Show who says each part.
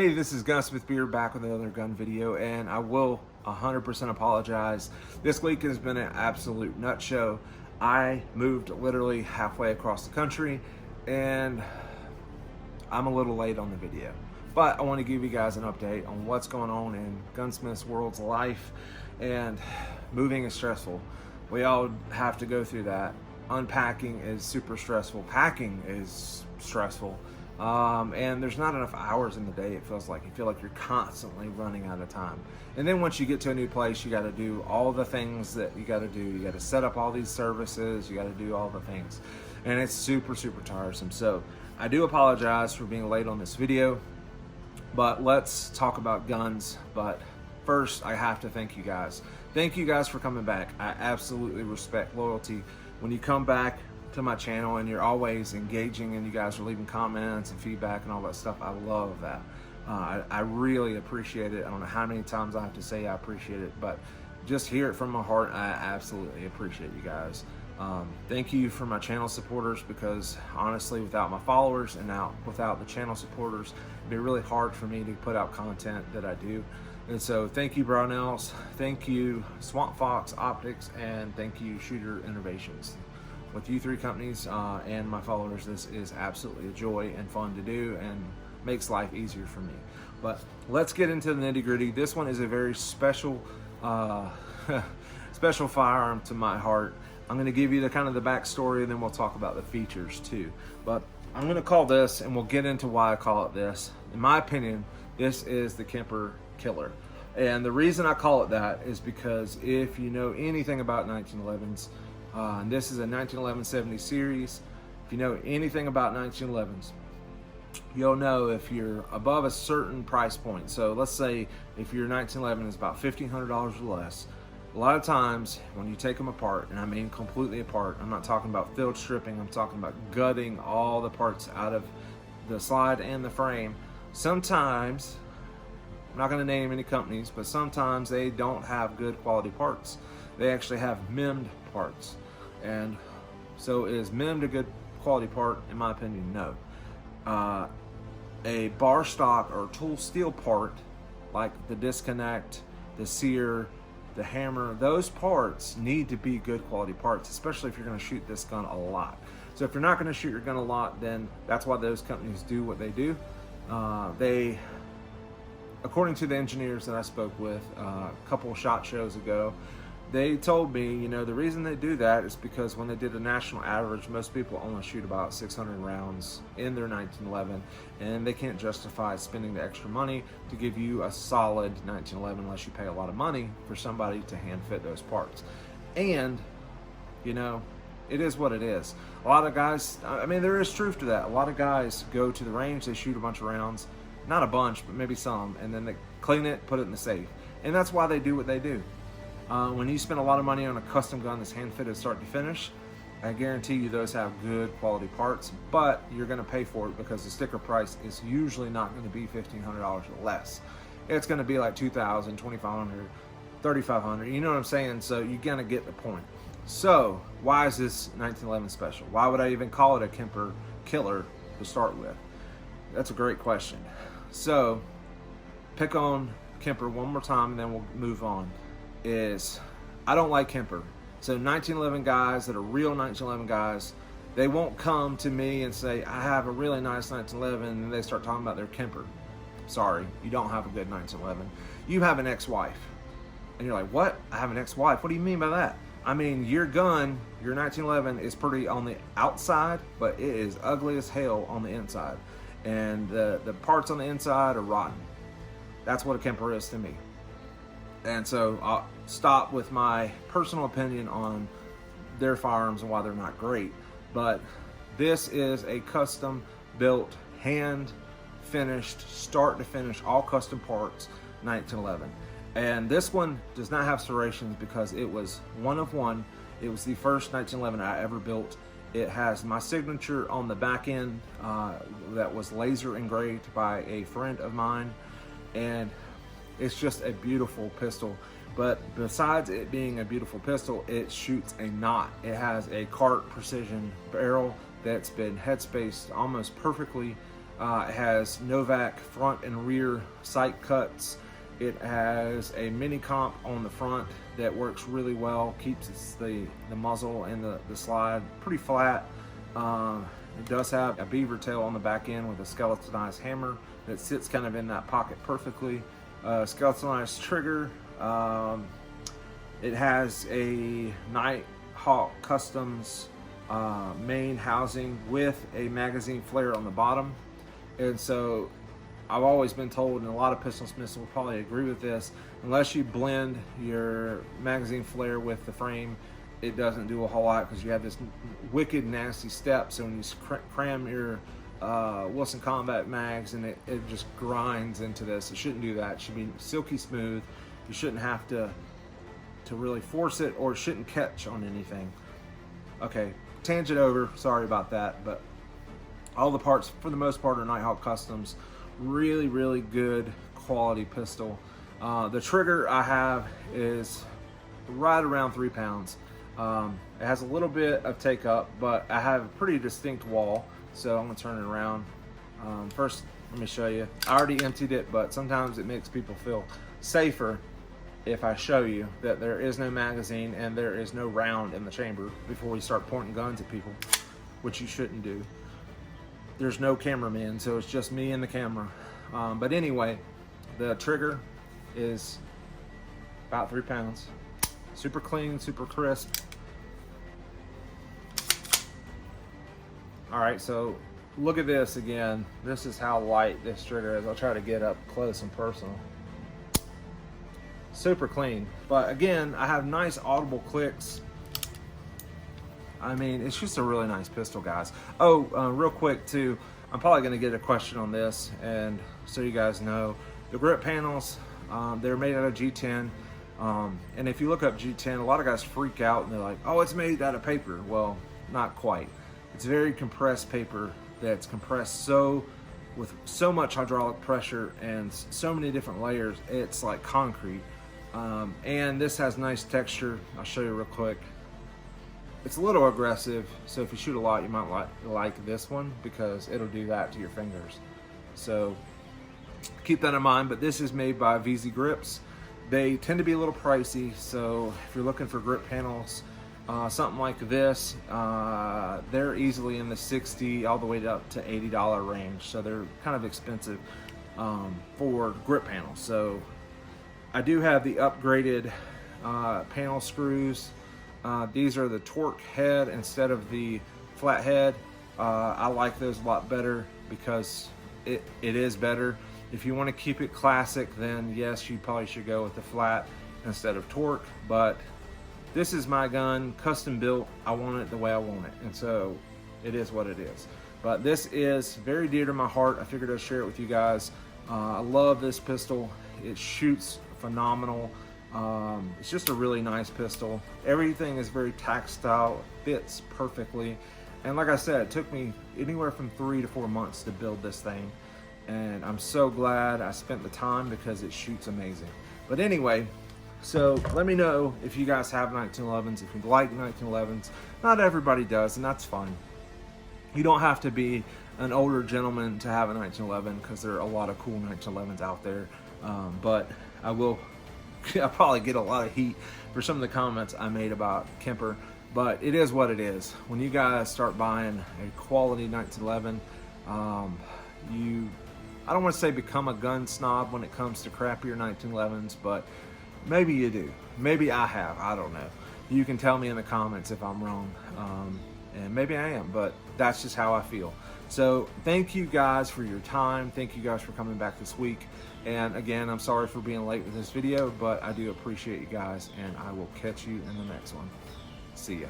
Speaker 1: Hey, this is GunsmithBeard back with another gun video, and I will 100% apologize. This week has been an absolute nut show. I moved literally halfway across the country, and I'm a little late on the video. But I want to give you guys an update on what's going on in Gunsmith's world's life, and moving is stressful. We all have to go through that. Unpacking is super stressful. Packing is stressful. And there's not enough hours in the day, it feels like. You feel like you're constantly running out of time. And then once you get to a new place, you got to do all the things that you got to do. You got to set up all these services. You got to do all the things. And it's super, super tiresome. So I do apologize for being late on this video, but let's talk about guns. But first, I have to thank you guys. Thank you guys for coming back. I absolutely respect loyalty. When you come back to my channel and you're always engaging and you guys are leaving comments and feedback and all that stuff, I love that. I really appreciate it. I don't know how many times I have to say I appreciate it, but just hear it from my heart. I absolutely appreciate you guys. Thank you for my channel supporters, because honestly, without my followers and now without the channel supporters, it'd be really hard for me to put out content that I do. And so thank you, Brownells, thank you, Swamp Fox Optics, and thank you, Shooter Innovations. With you three companies and my followers, this is absolutely a joy and fun to do and makes life easier for me. But let's get into the nitty gritty. This one is a very special special firearm to my heart. I'm going to give you the kind of the backstory, and then we'll talk about the features too. But I'm going to call this, and we'll get into why I call it this. In my opinion, this is the Kimber Killer. And the reason I call it that is because if you know anything about 1911s, and this is a 1911-70 series. If you know anything about 1911s, you'll know if you're above a certain price point. So let's say if your 1911 is about $1,500 or less, a lot of times when you take them apart, and I mean completely apart, I'm not talking about field stripping, I'm talking about gutting all the parts out of the slide and the frame. Sometimes, I'm not going to name any companies, but sometimes they don't have good quality parts. They actually have MIM'd parts. And so is MIM'd a good quality part? In my opinion, no. A bar stock or tool steel part, like the disconnect, the sear, the hammer, those parts need to be good quality parts, especially if you're going to shoot this gun a lot. So if you're not going to shoot your gun a lot, then that's why those companies do what they do. They, according to the engineers that I spoke with a couple of SHOT Shows ago, they told me, you know, the reason they do that is because when they did the national average, most people only shoot about 600 rounds in their 1911, and they can't justify spending the extra money to give you a solid 1911 unless you pay a lot of money for somebody to hand fit those parts. And, you know, it is what it is. A lot of guys, I mean, there is truth to that. A lot of guys go to the range, they shoot a bunch of rounds, not a bunch, but maybe some, and then they clean it, put it in the safe. And that's why they do what they do. When you spend a lot of money on a custom gun that's hand fitted start to finish, I guarantee you those have good quality parts, but you're going to pay for it because the sticker price is usually not going to be $1,500 or less. It's going to be like $2,000, $2,500, $3,500. You know what I'm saying? So you're going to get the point. So why is this 1911 special? Why would I even call it a Kimber Killer to start with? That's a great question. So pick on Kimber one more time, and then we'll move on. I don't like Kimber. So 1911 guys that are real 1911 guys, they won't come to me and say, I have a really nice 1911, and they start talking about their Kimber. Sorry, you don't have a good 1911. You have an ex-wife. And you're like, what? I have an ex-wife? What do you mean by that? I mean, your gun, your 1911 is pretty on the outside, but it is ugly as hell on the inside. And the parts on the inside are rotten. That's what a Kimber is to me. And so I'll stop with my personal opinion on their firearms and why they're not great. But this is a custom built, hand finished, start to finish, all custom parts 1911. And this one does not have serrations because it was one of one. It was the first 1911 I ever built. It has my signature on the back end that was laser engraved by a friend of mine. And it's just a beautiful pistol. But besides it being a beautiful pistol, it shoots a knot. It has a cart precision barrel that's been headspaced almost perfectly It has Novak front and rear sight cuts. It has a mini comp on the front that works really well, keeps the muzzle and the slide pretty flat. It does have a beaver tail on the back end with a skeletonized hammer that sits kind of in that pocket perfectly. Skeletonized trigger. It has a Nighthawk Customs main housing with a magazine flare on the bottom. And so I've always been told, and a lot of pistol smiths will probably agree with this, unless you blend your magazine flare with the frame, it doesn't do a whole lot because you have this wicked nasty step. So when you cram your Wilson Combat mags and it just grinds into this, it shouldn't do that. It should be silky smooth. You shouldn't have to really force it, or it shouldn't catch on anything. Okay, tangent over, sorry about that, but all the parts for the most part are Nighthawk Customs. Really, really good quality pistol. The trigger I have is right around 3 pounds. It has a little bit of take up, but I have a pretty distinct wall, so I'm gonna turn it around. First, let me show you. I already emptied it, but sometimes it makes people feel safer if I show you that there is no magazine and there is no round in the chamber before you start pointing guns at people, which you shouldn't do. There's no cameraman, so it's just me and the camera. But anyway, the trigger is about 3 pounds. Super clean, super crisp. All right, so look at this again. This is how light this trigger is. I'll try to get up close and personal. Super clean. But again, I have nice audible clicks. I mean, it's just a really nice pistol, guys. Oh, real quick too, I'm probably gonna get a question on this, and so you guys know, the grip panels, they're made out of G10. And if you look up G10, a lot of guys freak out and they're like, oh, it's made out of paper. Well, not quite. It's very compressed paper that's compressed with so much hydraulic pressure and so many different layers, it's like concrete. And this has nice texture. I'll show you real quick. It's a little aggressive, so if you shoot a lot, you might like this one because it'll do that to your fingers. So keep that in mind, but this is made by VZ Grips. They tend to be a little pricey, so if you're looking for grip panels, something like this, they're easily in the $60 all the way up to $80 range, so they're kind of expensive for grip panels. So I do have the upgraded panel screws. These are the torque head instead of the flat head. I like those a lot better because it is better. If you want to keep it classic, then yes, you probably should go with the flat instead of torque, but this is my gun, custom built. I want it the way I want it, and so it is what it is. But this is very dear to my heart. I figured I'd share it with you guys. I love this pistol. It shoots phenomenal. It's just a really nice pistol. Everything is very tactile, fits perfectly. And like I said, it took me anywhere from 3 to 4 months to build this thing. And I'm so glad I spent the time because it shoots amazing. But anyway, so let me know if you guys have 1911s, if you like 1911s. Not everybody does, and that's fine. You don't have to be an older gentleman to have a 1911 because there are a lot of cool 1911s out there. But I'll probably get a lot of heat for some of the comments I made about Kimber, but it is what it is. When you guys start buying a quality 1911, I don't want to say become a gun snob when it comes to crappier 1911s, but maybe you do. Maybe I have, I don't know. You can tell me in the comments if I'm wrong, and maybe I am, but that's just how I feel. So thank you guys for your time. Thank you guys for coming back this week. And again, I'm sorry for being late with this video, but I do appreciate you guys, and I will catch you in the next one. See ya.